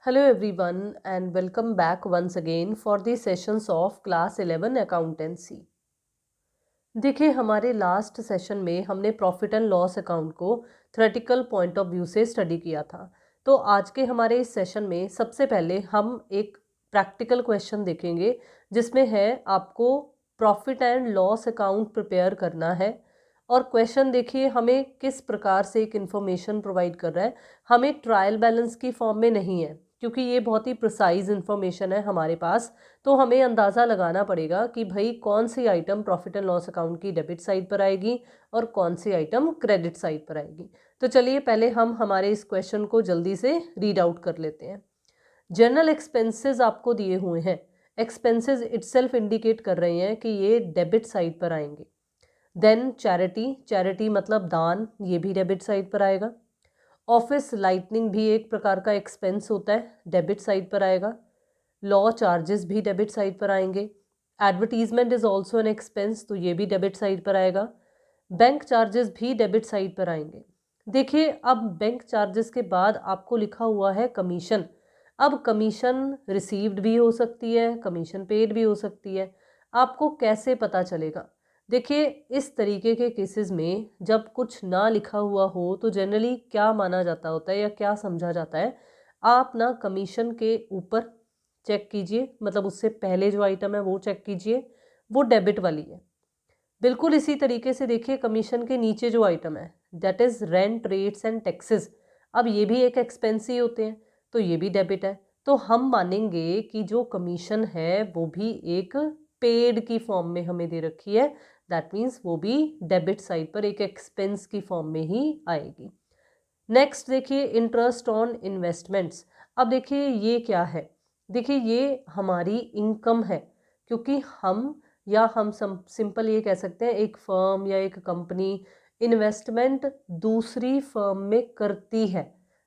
Hello everyone and welcome back once again for the sessions of class 11 accountancy। देखिए हमारे last session में हमने profit and loss account को theoretical point of view से study किया था। तो आज के हमारे इस सेशन में सबसे पहले हम एक प्रैक्टिकल क्वेश्चन देखेंगे जिसमें है आपको profit and loss account prepare करना है। और क्वेश्चन देखिए हमें किस प्रकार से एक इन्फॉर्मेशन प्रोवाइड कर रहा है, हमें ट्रायल बैलेंस की फॉर्म में नहीं है क्योंकि ये बहुत ही प्रिसाइज इन्फॉर्मेशन है हमारे पास। तो हमें अंदाज़ा लगाना पड़ेगा कि भाई कौन सी item profit and loss account की डेबिट साइड पर आएगी और कौन सी आइटम क्रेडिट साइड पर आएगी। तो चलिए पहले हम हमारे इस क्वेश्चन को जल्दी से रीड आउट कर लेते हैं। जनरल एक्सपेंसेस आपको दिए हुए हैं, एक्सपेंसेस इटसेल्फ इंडिकेट कर रहे हैं कि ये डेबिट साइड पर आएंगे। देन चैरिटी, चैरिटी मतलब दान, ये भी डेबिट साइड पर आएगा। ऑफिस लाइटनिंग भी एक प्रकार का एक्सपेंस होता है, डेबिट साइड पर आएगा। लॉ चार्जेस भी डेबिट साइड पर आएंगे। Advertisement is also an expense, तो ये भी डेबिट साइड पर आएगा। बैंक चार्जेस भी डेबिट साइड पर आएंगे। देखिए अब बैंक चार्जेस के बाद आपको लिखा हुआ है कमीशन। अब कमीशन रिसीव्ड भी हो सकती है, कमीशन पेड भी हो सकती है। आपको कैसे पता चलेगा? देखिए इस तरीके के केसेस में जब कुछ ना लिखा हुआ हो तो जनरली क्या माना जाता होता है या क्या समझा जाता है, आप ना कमीशन के ऊपर चेक कीजिए, मतलब उससे पहले जो आइटम है वो चेक कीजिए, वो डेबिट वाली है। बिल्कुल इसी तरीके से देखिए कमीशन के नीचे जो आइटम है that is rent, rates and taxes. अब ये भी एक एक्सपेंस ही होते हैं, तो ये भी डेबिट है। तो हम मानेंगे कि जो कमीशन है वो भी एक पेड की फॉर्म में हमें दे रखी है, दैट मीन्स वो भी डेबिट साइड पर एक एक्सपेंस की फॉर्म में ही आएगी। नेक्स्ट देखिए इंटरेस्ट ऑन इन्वेस्टमेंट्स। अब देखिए ये क्या है? देखिए ये हमारी इनकम है, क्योंकि हम सिंपल ये कह सकते हैं एक फर्म या एक कंपनी इन्वेस्टमेंट दूसरी फर्म में करती है।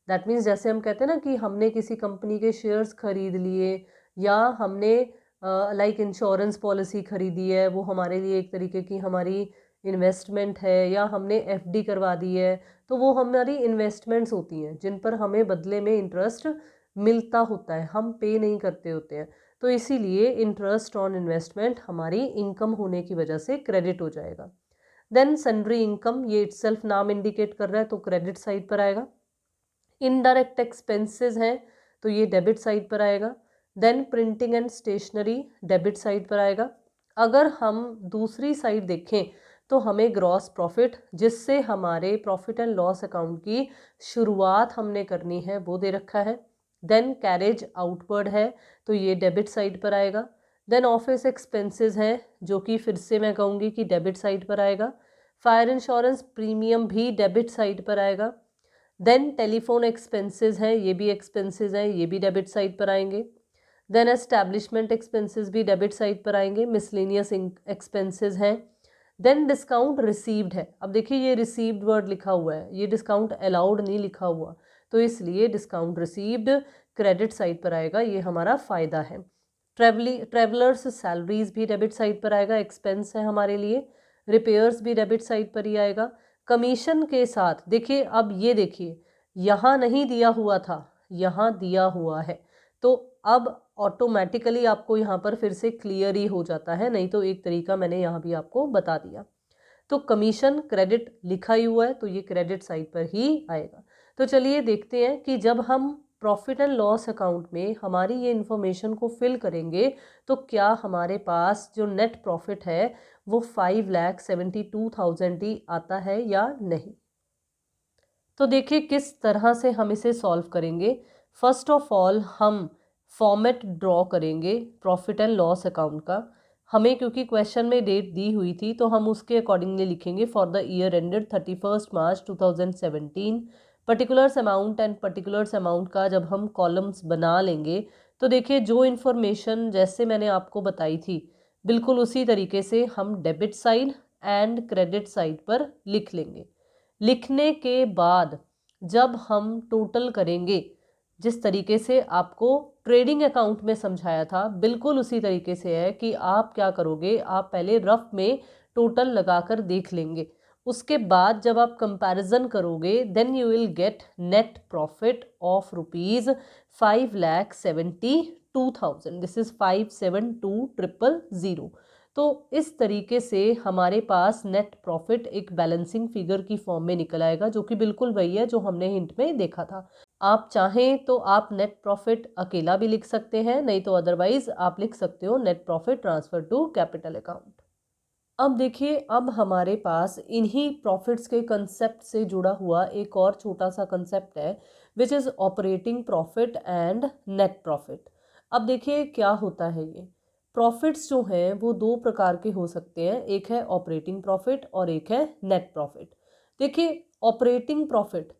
दैट मीन्स जैसे हम कहते हैं ना कि हमने किसी कंपनी के शेयर्स खरीद लिए, या हमने लाइक इंश्योरेंस पॉलिसी खरीदी है, वो हमारे लिए एक तरीके की हमारी इन्वेस्टमेंट है, या हमने एफडी करवा दी है, तो वो हमारी इन्वेस्टमेंट्स होती हैं जिन पर हमें बदले में इंटरेस्ट मिलता होता है, हम पे नहीं करते होते हैं। तो इसीलिए इंटरेस्ट ऑन इन्वेस्टमेंट हमारी इनकम होने की वजह से क्रेडिट हो जाएगा। देन सन्ड्री इनकम, ये इटसेल्फ नाम इंडिकेट कर रहा है तो क्रेडिट साइड पर आएगा। इनडायरेक्ट एक्सपेंसेस हैं तो ये डेबिट साइड पर आएगा। Then printing and stationery debit side पर आएगा। अगर हम दूसरी साइड देखें तो हमें ग्रॉस प्रॉफिट, जिससे हमारे प्रॉफिट एंड लॉस अकाउंट की शुरुआत हमने करनी है, वो दे रखा है। देन कैरेज आउटवर्ड है तो ये डेबिट साइड पर आएगा। देन ऑफिस एक्सपेंसेस हैं जो कि फिर से मैं कहूँगी कि डेबिट साइड पर आएगा। फायर इंश्योरेंस प्रीमियम भी डेबिट साइड पर आएगा। देन टेलीफोन एक्सपेंसेस हैं, ये भी एक्सपेंसेस हैं, ये भी डेबिट साइड पर आएंगे। देन एस्टैब्लिशमेंट एक्सपेंसेस भी डेबिट साइड पर आएंगे, मिसलेनियस एक्सपेंसेस हैं। देन डिस्काउंट रिसीव्ड है। अब देखिए ये रिसीव्ड वर्ड लिखा हुआ है, ये डिस्काउंट अलाउड नहीं लिखा हुआ, तो इसलिए डिस्काउंट रिसीव्ड क्रेडिट साइड पर आएगा, ये हमारा फ़ायदा है। ट्रेवलर्स सैलरीज भी डेबिट साइड पर आएगा, एक्सपेंस है हमारे लिए। रिपेयर्स भी डेबिट साइड पर ही आएगा। कमीशन के साथ देखिए, अब ये देखिए यहाँ नहीं दिया हुआ था, यहाँ दिया हुआ है, तो अब ऑटोमेटिकली आपको यहाँ पर फिर से क्लियर ही हो जाता है, नहीं तो एक तरीका मैंने यहाँ भी आपको बता दिया। तो कमीशन क्रेडिट लिखा ही हुआ है तो ये क्रेडिट साइड पर ही आएगा। तो चलिए देखते हैं कि जब हम प्रॉफिट एंड लॉस अकाउंट में हमारी ये इन्फॉर्मेशन को फिल करेंगे तो क्या हमारे पास जो नेट प्रॉफिट है वो 5,72,000 ही आता है या नहीं। तो देखिए किस तरह से हम इसे सॉल्व करेंगे। फर्स्ट ऑफ ऑल हम फॉर्मेट ड्रॉ करेंगे प्रॉफिट एंड लॉस अकाउंट का। हमें क्योंकि क्वेश्चन में डेट दी हुई थी तो हम उसके अकॉर्डिंगली लिखेंगे for the year ended 31 March 2017। Particulars amount and particulars amount का जब हम कॉलम्स बना लेंगे तो देखिए जो इन्फॉर्मेशन जैसे मैंने आपको बताई थी बिल्कुल उसी तरीके से हम debit side and credit side पर लिख लेंगे। लिखने के बाद जब हम टोटल करेंगे, जिस तरीके से आपको ट्रेडिंग अकाउंट में समझाया था बिल्कुल उसी तरीके से है कि आप क्या करोगे, आप पहले रफ में टोटल लगाकर देख लेंगे, उसके बाद जब आप कंपैरिजन करोगे then you will get net profit of ₹5,72,000। This is 572,000। तो इस तरीके से हमारे पास नेट प्रॉफिट एक बैलेंसिंग फिगर की फॉर्म में निकल आएगा, जो कि बिल्कुल वही है जो हमने हिंट में देखा था। आप चाहें तो आप नेट प्रॉफिट अकेला भी लिख सकते हैं, नहीं तो अदरवाइज आप लिख सकते हो net profit transfer to capital account. अब देखिए, अब हमारे पास इन्हीं प्रॉफिट्स के कंसेप्ट से जुड़ा हुआ एक और छोटा सा कंसेप्ट है, which is operating profit and net profit. अब देखिए क्या होता है, ये प्रॉफिट्स जो हैं वो दो प्रकार के हो सकते हैं, एक है ऑपरेटिंग प्रॉफिट और एक है नेट प्रॉफिट। देखिए, ऑपरेटिंग प्रॉफिट,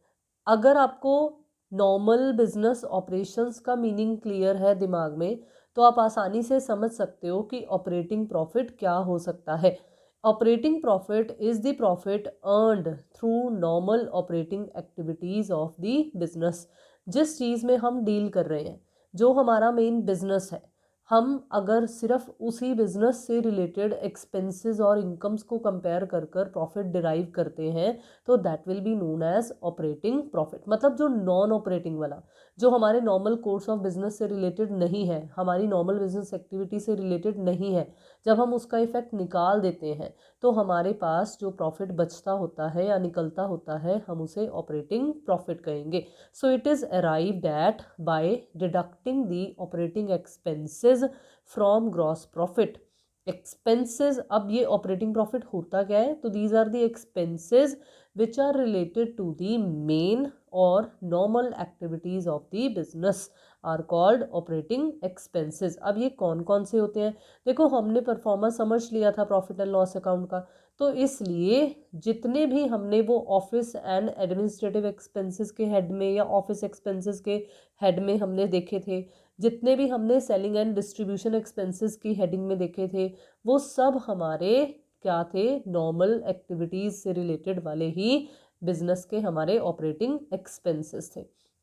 अगर आपको नॉर्मल बिजनेस ऑपरेशंस का मीनिंग क्लियर है दिमाग में, तो आप आसानी से समझ सकते हो कि ऑपरेटिंग प्रॉफिट क्या हो सकता है। Operating profit is the profit earned through normal operating activities of the business. जिस चीज़ में हम डील कर रहे हैं, जो हमारा मेन बिजनेस है, हम अगर सिर्फ उसी बिजनेस से रिलेटेड एक्सपेंसेस और इनकम्स को कंपेयर कर कर प्रॉफिट डिराइव करते हैं, तो that will be known as operating profit. मतलब जो नॉन ऑपरेटिंग वाला, जो हमारे नॉर्मल कोर्स ऑफ बिजनेस से रिलेटेड नहीं है, हमारी नॉर्मल बिजनेस एक्टिविटी से रिलेटेड नहीं है, जब हम उसका इफेक्ट निकाल देते हैं तो हमारे पास जो प्रॉफिट बचता होता है या निकलता होता है, हम उसे ऑपरेटिंग प्रॉफिट कहेंगे। So it is arrived at by deducting the operating expenses from gross profit. Expenses, अब ये ऑपरेटिंग प्रॉफिट होता क्या है, तो these are the expenses which are related to the main or normal activities of the business are called operating expenses। अब ये कौन कौन से होते हैं, देखो हमने परफॉर्मेंस समझ लिया था प्रॉफिट एंड लॉस अकाउंट का, तो इसलिए जितने भी हमने वो ऑफिस एंड एडमिनिस्ट्रेटिव एक्सपेंसेस के हेड में या ऑफिस एक्सपेंसेस के हेड में हमने देखे थे, जितने भी हमने सेलिंग एंड डिस्ट्रीब्यूशन एक्सपेंसेस की हेडिंग में देखे थे, वो सब हमारे क्या थे, नॉर्मल एक्टिविटीज़ से रिलेटेड वाले ही बिजनेस के हमारे ऑपरेटिंग एक्सपेंसेस थे।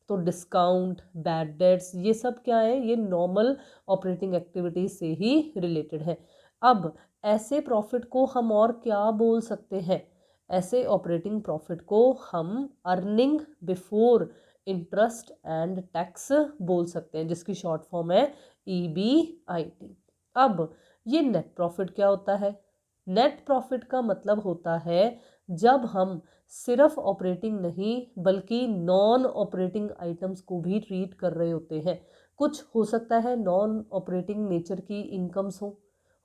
तो डिस्काउंट, बैड डेट्स, ये सब क्या है, ये नॉर्मल ऑपरेटिंग एक्टिविटीज से ही रिलेटेड है। अब ऐसे प्रॉफिट को हम और क्या बोल सकते हैं, ऐसे ऑपरेटिंग प्रॉफिट को हम earning before interest and tax बोल सकते हैं, जिसकी शॉर्ट फॉर्म है EBIT। अब ये नेट प्रॉफिट क्या होता है, नेट प्रॉफिट का मतलब होता है जब हम सिर्फ ऑपरेटिंग नहीं बल्कि नॉन ऑपरेटिंग आइटम्स को भी ट्रीट कर रहे होते हैं। कुछ हो सकता है नॉन ऑपरेटिंग नेचर की इनकम्स हो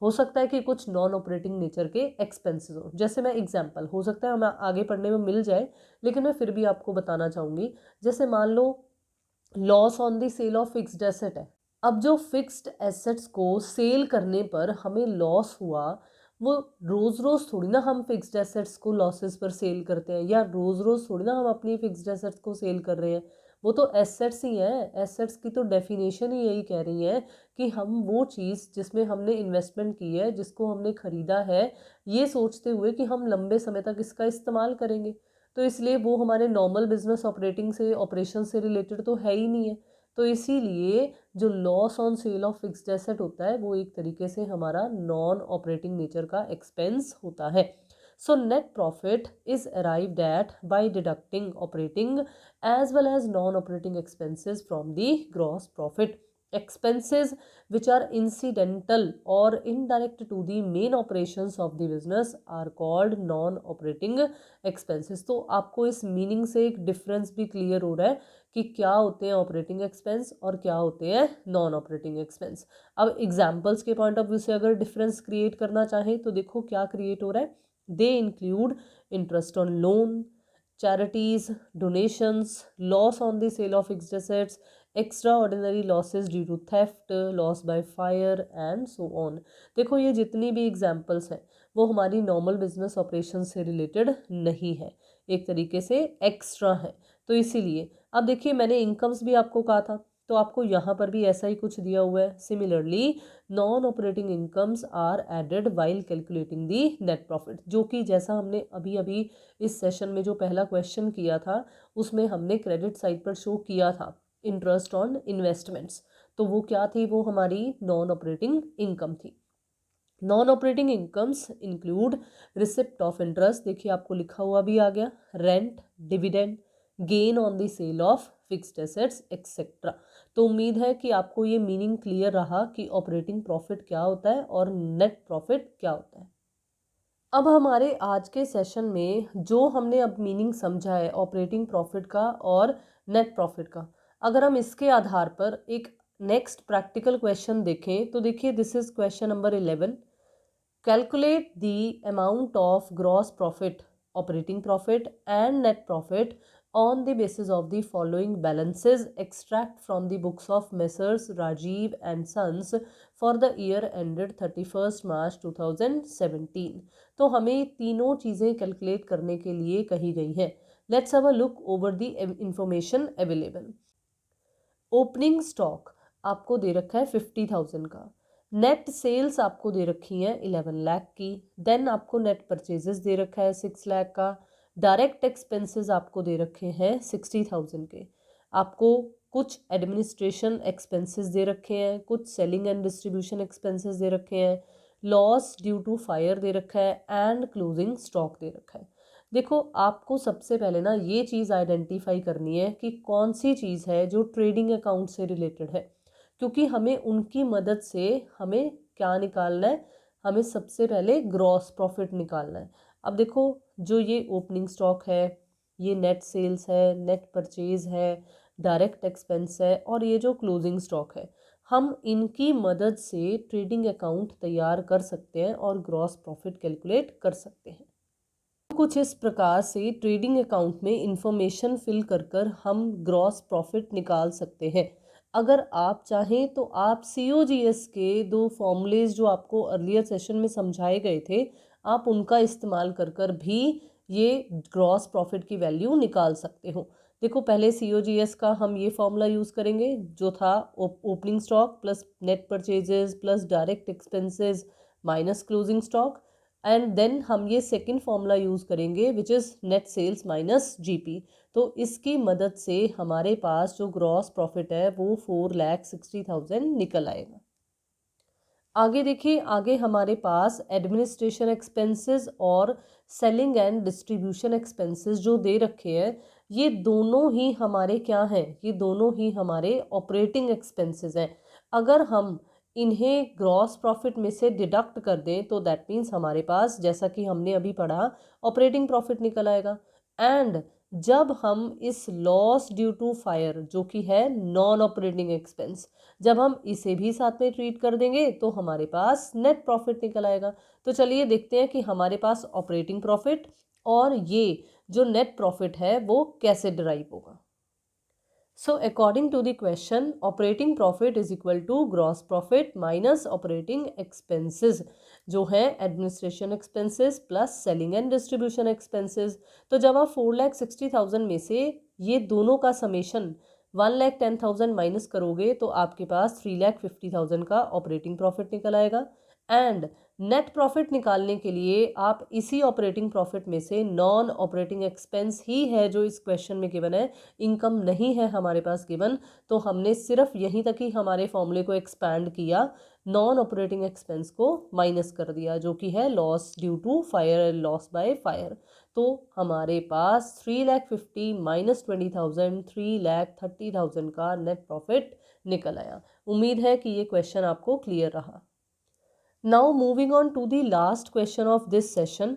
सकता है कि कुछ नॉन ऑपरेटिंग नेचर के एक्सपेंसेस हो। जैसे मैं एग्जांपल, हो सकता है हमें आगे पढ़ने में मिल जाए, लेकिन मैं फिर भी आपको बताना चाहूँगी। जैसे मान लो loss on the sale of fixed asset है। अब जो फिक्स्ड एसेट्स को सेल करने पर हमें लॉस हुआ, वो रोज रोज थोड़ी ना हम फिक्स्ड एसेट्स को लॉसेस पर सेल करते हैं, या रोज रोज थोड़ी ना हम अपनी फिक्स्ड एसेट्स को सेल कर रहे हैं। वो तो एसेट्स ही हैं। एसेट्स की तो डेफिनेशन ही यही कह रही है कि हम वो चीज़ जिसमें हमने इन्वेस्टमेंट की है, जिसको हमने खरीदा है, ये सोचते हुए कि हम लंबे समय तक इसका इस्तेमाल करेंगे, तो इसलिए वो हमारे नॉर्मल बिजनेस ऑपरेटिंग से, ऑपरेशन से रिलेटेड तो है ही नहीं है। तो इसीलिए जो loss on sale of fixed asset होता है, वो एक तरीके से हमारा नॉन ऑपरेटिंग नेचर का एक्सपेंस होता है। So net profit is arrived at by deducting operating as well as non operating expenses from the gross profit. Expenses which are incidental or indirect to the main operations of the business are called non-operating expenses। तो आपको इस meaning से एक difference भी clear हो रहा है कि क्या होते हैं ऑपरेटिंग एक्सपेंस और क्या होते हैं नॉन ऑपरेटिंग एक्सपेंस। अब एग्जाम्पल्स के पॉइंट ऑफ व्यू से अगर डिफरेंस क्रिएट करना चाहें तो देखो क्या क्रिएट हो रहा है। They include interest on loan, charities, donations, loss on the sale of fixed assets, extraordinary losses due to theft, loss by fire and so on। देखो ये जितनी भी एग्जाम्पल्स हैं वो हमारी नॉर्मल बिजनेस ऑपरेशन से रिलेटेड नहीं है, एक तरीके से एक्स्ट्रा है। तो इसीलिए अब देखिए, मैंने इनकम्स भी आपको कहा था, तो आपको यहाँ पर भी ऐसा ही कुछ दिया हुआ है। Similarly non operating incomes are added while calculating the net profit, जो कि जैसा हमने अभी अभी इस सेशन में जो पहला क्वेश्चन किया था, उसमें हमने क्रेडिट साइड पर शो किया था इंटरेस्ट ऑन इन्वेस्टमेंट्स, तो वो क्या थी, वो हमारी नॉन ऑपरेटिंग इनकम थी। Non operating incomes include receipt of interest, देखिए आपको लिखा हुआ भी आ गया, rent, dividend, gain on the sale of fixed assets etcetera. तो उम्मीद है कि आपको ये मीनिंग क्लियर रहा कि ऑपरेटिंग प्रॉफिट क्या होता है और नेट प्रॉफिट क्या होता है। अब हमारे आज के सेशन में जो हमने अब मीनिंग समझा है ऑपरेटिंग प्रॉफिट का और नेट प्रॉफिट का, अगर हम इसके आधार पर एक नेक्स्ट प्रैक्टिकल क्वेश्चन देखें तो देखिए this is question number 11। Calculate the amount of gross profit, operating profit and net profit on the basis of the following balances extract from the books of Messrs. Rajiv and Sons for the year ended 31st March 2017। तो हमें तीनों चीज़ें calculate करने के लिए कही गई हैं। Let's have a look over the information available. Opening stock आपको दे रखा है 50,000 का, नेट सेल्स आपको दे रखी हैं 11 लाख की, देन आपको नेट परचेजेस दे रखा है 6 लाख का, डायरेक्ट एक्सपेंसेस आपको दे रखे हैं 60,000 के, आपको कुछ एडमिनिस्ट्रेशन एक्सपेंसेस दे रखे हैं, कुछ सेलिंग एंड डिस्ट्रीब्यूशन एक्सपेंसेस दे रखे हैं, लॉस ड्यू टू फायर दे रखा है एंड क्लोजिंग स्टॉक दे रखा है। देखो आपको सबसे पहले ना ये चीज़ आइडेंटिफाई करनी है कि कौन सी चीज़ है जो ट्रेडिंग अकाउंट से रिलेटेड है, क्योंकि हमें उनकी मदद से हमें क्या निकालना है, हमें सबसे पहले ग्रॉस प्रॉफिट निकालना है। अब देखो जो ये ओपनिंग स्टॉक है, ये नेट सेल्स है, नेट परचेज है, डायरेक्ट एक्सपेंस है और ये जो क्लोजिंग स्टॉक है, हम इनकी मदद से ट्रेडिंग अकाउंट तैयार कर सकते हैं और ग्रॉस प्रॉफिट कैलकुलेट कर सकते हैं। कुछ इस प्रकार से ट्रेडिंग अकाउंट में इंफॉर्मेशन फिल कर हम ग्रॉस प्रॉफिट निकाल सकते हैं। अगर आप चाहें तो आप COGS के दो फॉर्मूलेज जो आपको अर्लियर सेशन में समझाए गए थे, आप उनका इस्तेमाल कर भी ये ग्रॉस प्रॉफिट की वैल्यू निकाल सकते हो। देखो पहले COGS का हम ये फॉर्मूला यूज़ करेंगे जो था opening stock plus net purchases plus direct expenses minus closing stock, and then हम ये सेकंड फॉर्मूला यूज़ करेंगे which is net sales minus GP। तो इसकी मदद से हमारे पास जो ग्रॉस प्रॉफिट है वो 4,60,000 निकल आएगा। आगे देखिए, आगे हमारे पास एडमिनिस्ट्रेशन एक्सपेंसेस और सेलिंग एंड डिस्ट्रीब्यूशन एक्सपेंसेस जो दे रखे हैं, ये दोनों ही हमारे क्या हैं, ये दोनों ही हमारे ऑपरेटिंग एक्सपेंसेस हैं। अगर हम इन्हें ग्रॉस प्रॉफिट में से डिडक्ट कर दें तो दैट मीन्स हमारे पास, जैसा कि हमने अभी पढ़ा, ऑपरेटिंग प्रॉफिट निकल आएगा। एंड जब हम इस लॉस ड्यू टू फायर जो कि है नॉन ऑपरेटिंग एक्सपेंस, जब हम इसे भी साथ में ट्रीट कर देंगे तो हमारे पास नेट प्रॉफिट निकल आएगा। तो चलिए देखते हैं कि हमारे पास ऑपरेटिंग प्रॉफिट और ये जो नेट प्रॉफिट है वो कैसे डिराइव होगा। So according to the question, operating profit is equal to gross profit minus operating expenses जो है administration expenses plus selling and distribution expenses। तो जब आप 4,60,000 में से ये दोनों का समेशन 1,10,000 माइनस करोगे तो आपके पास 3,50,000 का ऑपरेटिंग प्रॉफिट निकल आएगा। एंड नेट प्रॉफिट निकालने के लिए आप इसी ऑपरेटिंग प्रॉफिट में से नॉन ऑपरेटिंग एक्सपेंस ही है जो इस क्वेश्चन में गिवन है, इनकम नहीं है हमारे पास गिवन, तो हमने सिर्फ यहीं तक ही हमारे फॉर्मूले को एक्सपैंड किया, नॉन ऑपरेटिंग एक्सपेंस को माइनस कर दिया जो कि है loss due to fire, loss by fire. तो हमारे पास 3,50,000 माइनस 20,000 3,30,000 का नेट प्रॉफिट निकल आया। उम्मीद है कि ये क्वेश्चन आपको क्लियर रहा। Now moving on to the last question of this session,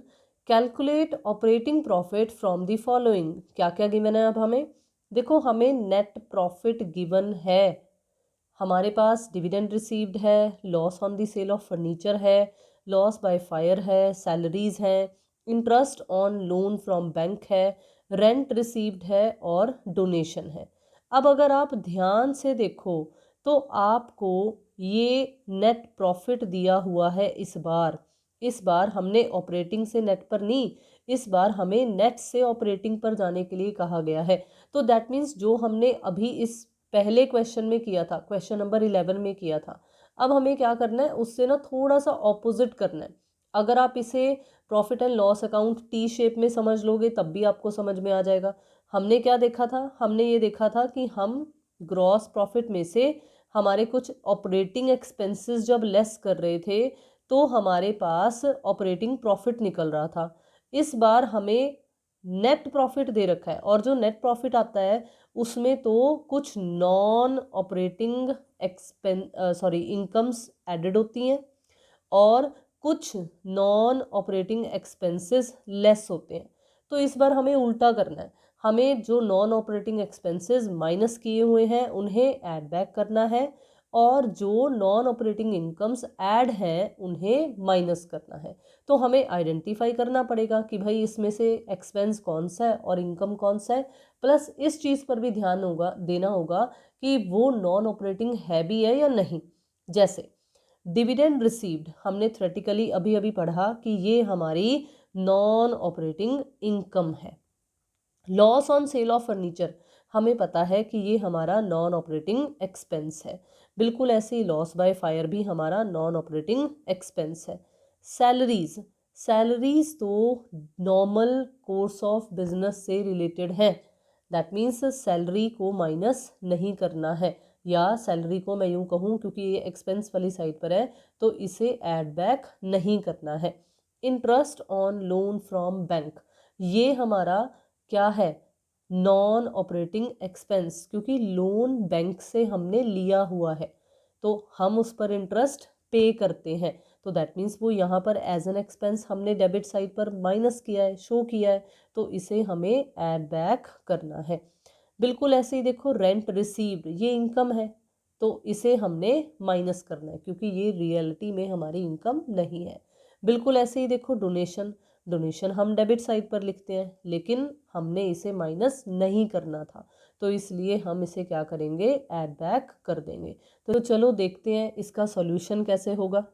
calculate operating profit from the following। क्या क्या गिवन है अब हमें, देखो हमें नेट प्रॉफिट गिवन है, हमारे पास डिविडेंड रिसीव्ड है, loss on the sale of furniture है, लॉस बाय फायर है, सैलरीज है, interest on loan from bank है, रेंट रिसीव्ड है और डोनेशन है। अब अगर आप ध्यान से देखो तो आपको ये नेट प्रॉफिट दिया हुआ है इस बार हमने ऑपरेटिंग से नेट पर नहीं, इस बार हमें नेट से ऑपरेटिंग पर जाने के लिए कहा गया है। तो दैट मीन्स जो हमने अभी इस पहले क्वेश्चन में किया था, क्वेश्चन नंबर 11 में किया था, अब हमें क्या करना है, उससे ना थोड़ा सा ऑपोजिट करना है। अगर आप इसे profit and loss account T shape में समझ लोगे तब भी आपको समझ में आ जाएगा। हमने क्या देखा था, हमने ये देखा था कि हम ग्रॉस प्रॉफिट में से हमारे कुछ ऑपरेटिंग एक्सपेंसेस जब लेस कर रहे थे तो हमारे पास ऑपरेटिंग प्रॉफिट निकल रहा था। इस बार हमें नेट प्रॉफिट दे रखा है, और जो नेट प्रॉफिट आता है उसमें तो कुछ नॉन ऑपरेटिंग इनकम्स एडेड होती हैं और कुछ नॉन ऑपरेटिंग एक्सपेंसेस लेस होते हैं। तो इस बार हमें उल्टा करना है, हमें जो नॉन ऑपरेटिंग एक्सपेंसेस माइनस किए हुए हैं उन्हें ऐड बैक करना है, और जो नॉन ऑपरेटिंग इनकम्स ऐड हैं उन्हें माइनस करना है। तो हमें आइडेंटिफाई करना पड़ेगा कि भाई इसमें से एक्सपेंस कौन सा है और इनकम कौन सा है। प्लस इस चीज़ पर भी ध्यान देना होगा कि वो नॉन ऑपरेटिंग है भी है या नहीं। जैसे डिविडेंड रिसीव्ड, हमने थ्योरेटिकली अभी अभी पढ़ा कि ये हमारी नॉन ऑपरेटिंग इनकम है। Loss on sale of furniture, हमें पता है कि ये हमारा नॉन ऑपरेटिंग एक्सपेंस है। बिल्कुल ऐसे ही लॉस बाय फायर भी हमारा नॉन ऑपरेटिंग एक्सपेंस है। सैलरीज, सैलरीज तो नॉर्मल कोर्स ऑफ बिजनेस से रिलेटेड है, दैट मीन्स सैलरी को माइनस नहीं करना है, या सैलरी को मैं यूँ कहूँ क्योंकि ये एक्सपेंस वाली साइड पर है तो इसे ऐड बैक नहीं करना है। Interest on loan from bank, ये हमारा क्या है, नॉन ऑपरेटिंग एक्सपेंस, क्योंकि लोन बैंक से हमने लिया हुआ है तो हम उस पर इंटरेस्ट पे करते हैं। तो दैट मीन्स वो यहाँ पर एज एन एक्सपेंस हमने डेबिट साइड पर माइनस किया है, शो किया है, तो इसे हमें ऐड बैक करना है। बिल्कुल ऐसे ही देखो रेंट रिसीव्ड, ये इनकम है तो इसे हमने माइनस करना है क्योंकि ये रियलिटी में हमारी इनकम नहीं है। बिल्कुल ऐसे ही देखो डोनेशन, डोनेशन हम डेबिट साइड पर लिखते हैं लेकिन हमने इसे माइनस नहीं करना था, तो इसलिए हम इसे क्या करेंगे, ऐड बैक कर देंगे। तो चलो देखते हैं इसका सॉल्यूशन कैसे होगा।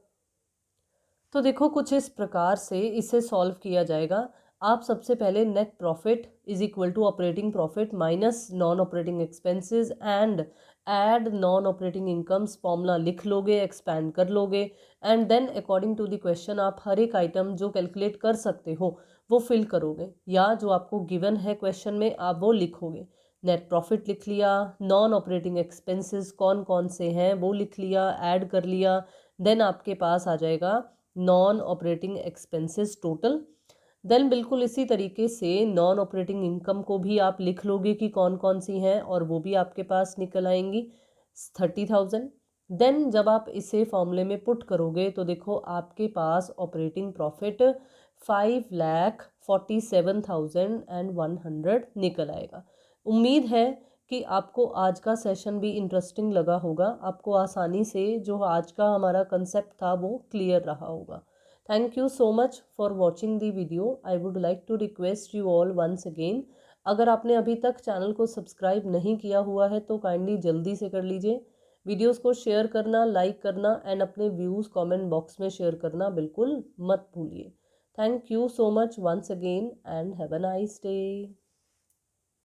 तो देखो कुछ इस प्रकार से इसे सॉल्व किया जाएगा। आप सबसे पहले net profit is equal to operating profit minus non operating expenses and add non operating incomes formula लिख लोगे, एक्सपैंड कर लोगे, and then according to the question आप हर एक आइटम जो कैलकुलेट कर सकते हो वो फिल करोगे, या जो आपको गिवन है क्वेश्चन में आप वो लिखोगे। नेट प्रॉफिट लिख लिया, नॉन ऑपरेटिंग एक्सपेंसेस कौन कौन से हैं वो लिख लिया, ऐड कर लिया, देन आपके पास आ जाएगा non operating expenses total. Then बिल्कुल इसी तरीके से नॉन ऑपरेटिंग इनकम को भी आप लिख लोगे कि कौन कौन सी हैं और वो भी आपके पास निकल आएंगी 30,000। देन जब आप इसे फॉर्मूले में पुट करोगे तो देखो आपके पास ऑपरेटिंग प्रॉफिट 5,47,100 निकल आएगा। उम्मीद है कि आपको आज का सेशन भी इंटरेस्टिंग लगा होगा, आपको आसानी से जो आज का हमारा कंसेप्ट था वो क्लियर रहा होगा। Thank you so much for watching the video. I would like to request you all once again, अगर आपने अभी तक चैनल को सब्सक्राइब नहीं किया हुआ है तो काइंडली जल्दी से कर लीजिए। वीडियोस को शेयर करना, लाइक करना एंड अपने व्यूज़ कमेंट बॉक्स में शेयर करना बिल्कुल मत भूलिए। Thank you so much once again and have a nice day.